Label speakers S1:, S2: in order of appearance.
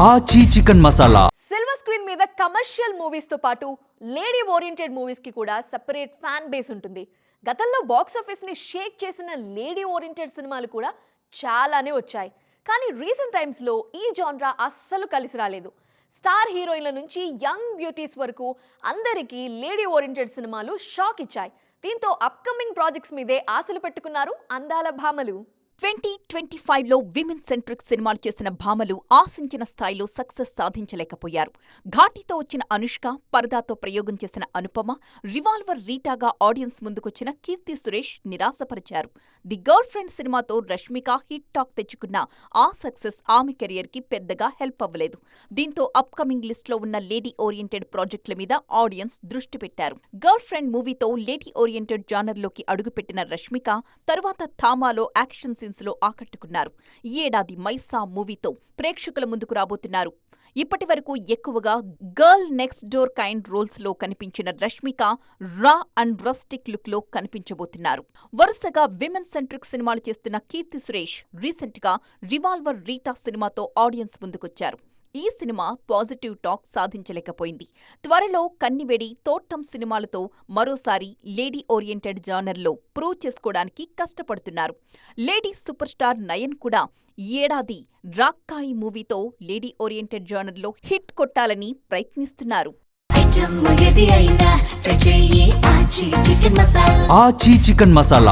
S1: ఆచి chicken masala.
S2: Silver screen మీద commercial movies తో పాటు లేడీ ఓరియంటెడ్ మూవీస్ కి కూడా సెపరేట్ ఫ్యాన్ బేస్ ఉంటుంది. గతంలో బాక్స్ ఆఫీస్ ని షేక్ చేసిన లేడీ ఓరియంటెడ్ సినిమాలు కూడా చాలానే వచ్చాయి. కానీ రీసెంట్ టైమ్స్ లో ఈ జాన్రా అస్సలు కలిసి రాలేదు. స్టార్ హీరోయిన్ల నుంచి యంగ్ బ్యూటీస్ వరకు అందరికీ లేడీ ఓరియంటెడ్ సినిమాలు షాక్ ఇచ్చాయి. దీంతో అప్కమింగ్ ప్రాజెక్ట్స్ మీదే ఆశలు పెట్టుకున్నారు అందాల భామలు.
S3: 2025లో విమెన్ సెంట్రిక్ సినిమాలు చేసిన భామలు ఆశించిన స్థాయిలో సక్సెస్ సాధించలేకపోయారు. ఘాటీతో వచ్చిన అనుష్క, పరదాతో ప్రయోగం చేసిన అనుపమ, రివాల్వర్ రీటాగా ఆడియన్స్ ముందుకొచ్చిన కీర్తి సురేష్ నిరాశపరిచారు. ది గర్ల్ ఫ్రెండ్ సినిమాతో రష్మిక హిట్ టాక్ తెచ్చుకున్న ఆ సక్సెస్ ఆమె కెరియర్ కి పెద్దగా హెల్ప్ అవ్వలేదు. దీంతో అప్కమింగ్ లిస్ట్ లో ఉన్న లేడీ ఓరియంటెడ్ ప్రాజెక్టుల మీద ఆడియన్స్ దృష్టి పెట్టారు. గర్ల్ ఫ్రెండ్ మూవీతో లేడీ ఓరియంటెడ్ జానర్ లోకి అడుగుపెట్టిన రష్మిక తరువాత థామాలో యాక్షన్ సీన్స్ లో ఆకట్టుకున్నారు. ఈ ఏడాది మైసా మూవీతో ప్రేక్షకుల ముందుకు రాబోతున్నారు. ఇప్పటి వరకు ఎక్కువగా girl next door kind roles లో కనిపించిన రష్మిక రా అండ్ రస్టిక్ లుక్ లో కనిపించబోతున్నారు. వరుసగా విమెన్ సెంట్రిక్ సినిమాలు చేస్తున్న కీర్తి సురేష్ రీసెంట్ గా రివాల్వర్ రీటా సినిమాతో ఆడియన్స్ ముందుకొచ్చారు. ఈ సినిమా పాజిటివ్ టాక్ సాధించలేకపోయింది. త్వరలో కన్నివేడి, తోట్టం సినిమాలతో మరోసారి లేడీ ఓరియంటెడ్ జానర్లో ప్రూవ్ చేసుకోవడానికి కష్టపడుతున్నారు. లేడీ సూపర్ స్టార్ నయన్ కూడా ఈ ఏడాది రాక్కాయి మూవీతో లేడీ ఓరియంటెడ్ జానర్లో హిట్ కొట్టాలని ప్రయత్నిస్తున్నారు.
S1: ఆచి చికెన్ మసాలా.